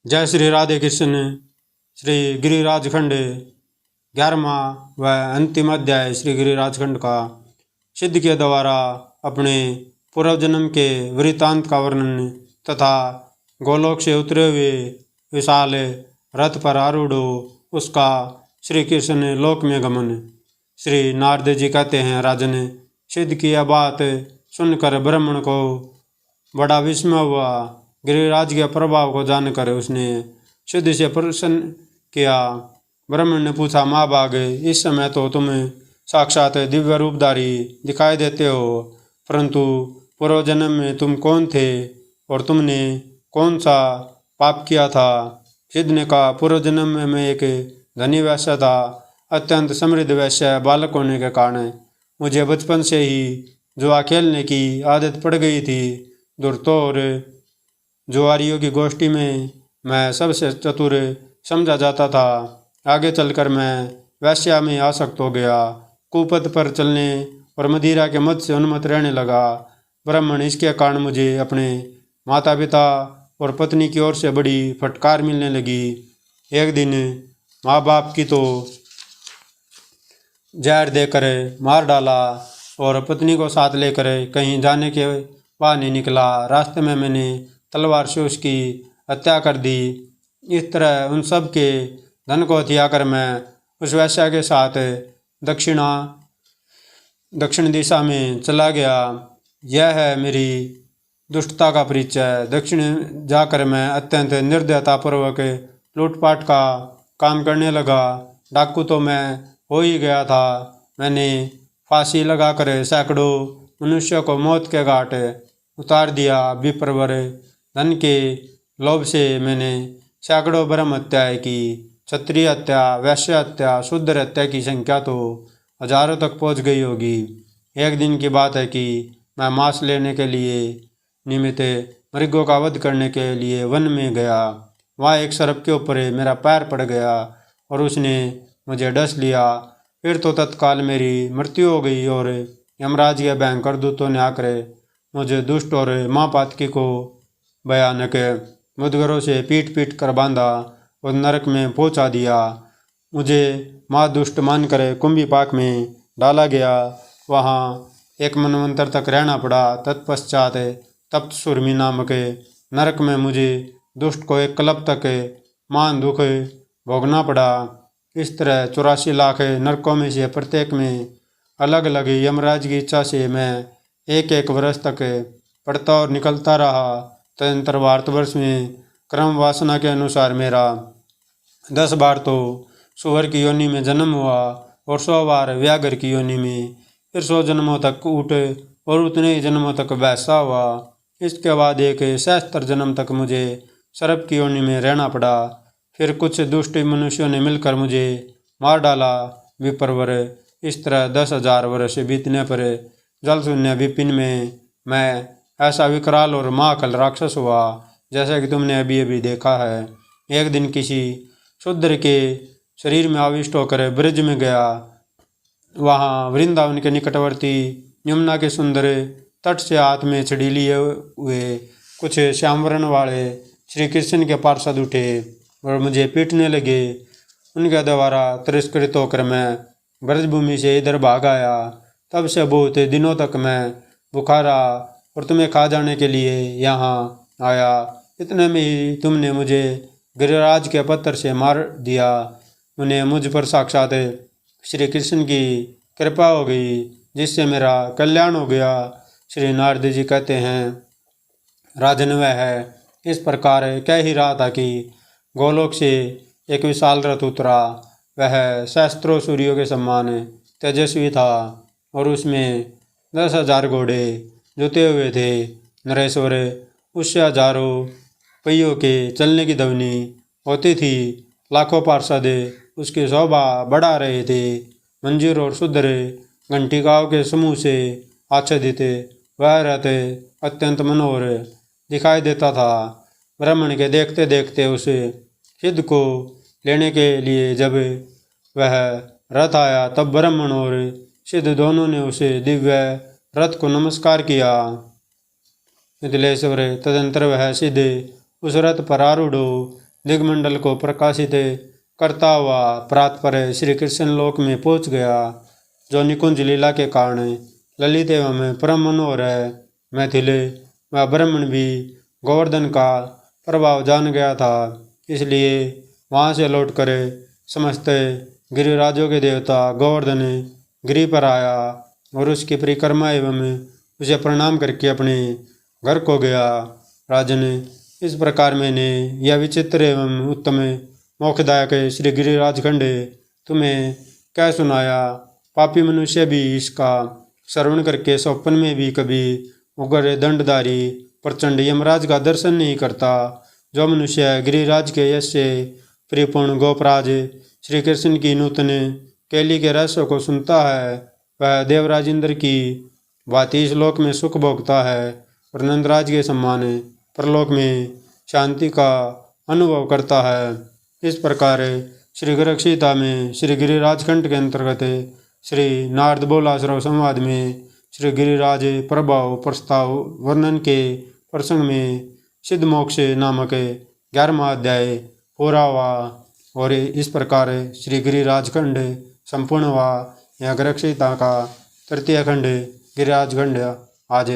जय श्री राधे कृष्ण। श्री गिरिराज खंड 11वां व अंतिम अध्याय श्री गिरिराज खंड का सिद्ध के द्वारा अपने पूर्व जन्म के वृत्तांत का वर्णन तथा गोलोक से उतरे हुए विशाल रथ पर आरूढ़ उसका श्री कृष्ण लोक में गमन। श्री नारद जी कहते हैं, राजन, सिद्ध की यह बात सुनकर ब्राह्मण को बड़ा विस्मय हुआ। गिरिराज के प्रभाव को जानकर उसने सिद्ध से प्रश्न किया। ब्राह्मण ने पूछा, माँ बाग, इस समय तो तुम साक्षात दिव्य रूपधारी दिखाई देते हो, परंतु पूर्व जन्म में तुम कौन थे और तुमने कौन सा पाप किया था? सिद्ध ने कहा, पूर्व जन्म में मैं एक धनी वैश्य था। अत्यंत समृद्ध वैश्य बालक होने के कारण मुझे बचपन से ही जुआ खेलने की आदत पड़ गई थी। दुर्तोर जुआरियों की गोष्ठी में मैं सबसे चतुर समझा जाता था। आगे चलकर मैं वैश्या में आसक्त हो गया, कुपथ पर चलने और मदिरा के मद से उन्मत्त रहने लगा। ब्राह्मण, इसके कारण मुझे अपने माता पिता और पत्नी की ओर से बड़ी फटकार मिलने लगी। एक दिन माँ बाप की तो जहर देकर मार डाला और पत्नी को साथ लेकर कहीं जाने के बहाने निकला। रास्ते में मैंने तलवार से उसकी हत्या कर दी। इस तरह उन सब के धन को हथिया कर मैं उस वैश्या के साथ दक्षिण दिशा में चला गया। यह है मेरी दुष्टता का परिचय। दक्षिण जाकर मैं अत्यंत निर्दयतापूर्वक लूटपाट का काम करने लगा। डाकू तो मैं हो ही गया था। मैंने फांसी लगाकर सैकड़ों मनुष्यों को मौत के घाट उतार दिया। विप्रवर धन के लोभ से मैंने सैकड़ों ब्रह्म हत्याएं की। क्षत्रिय हत्या, वैश्य हत्या, शूद्र हत्या की संख्या तो हजारों तक पहुंच गई होगी। एक दिन की बात है कि मैं मांस लेने के लिए निमित्त मृगों का वध करने के लिए वन में गया। वहाँ एक सर्प के ऊपर मेरा पैर पड़ गया और उसने मुझे डस लिया। फिर तो तत्काल मेरी मृत्यु हो गई और यमराज के भयंकर दूतों ने आकर मुझे दुष्ट और माँ पातकी को भयानक मुदगरों से पीट पीट कर बांधा और नरक में पहुंचा दिया। मुझे माँ दुष्ट मानकर कुंभी पाक में डाला गया। वहाँ एक मनवंतर तक रहना पड़ा। तत्पश्चात तप्त सुरमी नामक नरक में मुझे दुष्ट को एक कल्प तक मान दुख भोगना पड़ा। इस तरह 84 लाख नरकों में से प्रत्येक में अलग अलग यमराज की इच्छा से मैं एक एक वर्ष तक पढ़ता और निकलता रहा। तदंतर भारतवर्ष में क्रम वासना के अनुसार मेरा 10 बार तो सुअर की योनि में जन्म हुआ और 100 बार व्याघ्र की योनि में, फिर 100 जन्मों तक ऊँट और उतने ही जन्मों तक वैसा हुआ। इसके बाद एक 76 जन्म तक मुझे सर्प की योनि में रहना पड़ा। फिर कुछ दुष्ट मनुष्यों ने मिलकर मुझे मार डाला। विप्रवर, इस तरह 10,000 वर्ष बीतने पर जल शून्य विपिन में मैं ऐसा विकराल और महाकाल राक्षस हुआ जैसा कि तुमने अभी अभी देखा है। एक दिन किसी शूद्र के शरीर में आविष्ट होकर ब्रज में गया। वहाँ वृंदावन के निकटवर्ती यमुना के सुंदर तट से हाथ में छड़ी लिए हुए कुछ श्यामवर्ण वाले श्री कृष्ण के पार्षद उठे और मुझे पीटने लगे। उनके द्वारा तिरस्कृत होकर मैं ब्रजभूमि से इधर भाग आया। तब से बहुत दिनों तक मैं बुखारा और तुम्हें खा जाने के लिए यहाँ आया। इतने में ही तुमने मुझे गिरिराज के पत्थर से मार दिया। उन्हें मुझ पर साक्षात श्री कृष्ण की कृपा हो गई, जिससे मेरा कल्याण हो गया। श्री नारद जी कहते हैं, राजन, वह है इस प्रकार कह ही रहा था कि गोलोक से एक विशाल रथ उतरा। वह सहस्त्रों सूर्यों के समान तेजस्वी था और उसमें 10,000 घोड़े जुते हुए थे। नरेश्वर, उससे हजारों पहियों के चलने की ध्वनि होती थी। लाखों पार्षद उसकी शोभा बढ़ा रहे थे। मंजीर और सुंदर घंटिकाओं के समूह से आच्छादित वह रथ अत्यंत मनोहर दिखाई देता था। ब्राह्मण के देखते देखते उस सिद्ध को लेने के लिए जब वह रथ आया, तब ब्राह्मण और सिद्ध दोनों ने उसे दिव्य रथ को नमस्कार किया। मिथिलेश्वर, तदंतर वह सिद्ध उस रथ पर आरूढ़ दिग्मंडल को प्रकाशित करता हुआ प्रात पर श्री कृष्ण लोक में पहुँच गया, जो निकुंज लीला के कारण ललित एवं परम मनोहर मैथिली व ब्राह्मण भी गोवर्धन का प्रभाव जान गया था। इसलिए वहाँ से लौटकर समस्त गिरिराजों के देवता गोवर्धन गिरि पर आया और उसकी परिक्रमा एवं उसे प्रणाम करके अपने घर को गया। राजन, इस प्रकार मैंने यह विचित्र एवं उत्तम मोक्षदायक श्री गिरिराज खंड तुम्हें क्या सुनाया। पापी मनुष्य भी इसका श्रवण करके स्वप्न में भी कभी उग्र दंडधारी प्रचंड यमराज का दर्शन नहीं करता। जो मनुष्य गिरिराज के यश से परिपूर्ण गोपराज श्री कृष्ण की नूतन केली के रहस्यों को सुनता है, वह देवराज इंद्र की भांति इस लोक में सुख भोगता है और नंदराज के समान परलोक में शांति का अनुभव करता है। इस प्रकार श्री गृहक्षीता में श्री गिरिराज खंड के अंतर्गत श्री नारद बोलाश्रव संवाद में श्री गिरिराज प्रभाव प्रस्ताव वर्णन के प्रसंग में सिद्ध मोक्ष नामक 11वां अध्याय पूरा हुआ। और इस प्रकार श्री गिरिराज खंड संपूर्ण हुआ। यह गृहक्षीता का तृतीय खंड गिरिराज खंड आज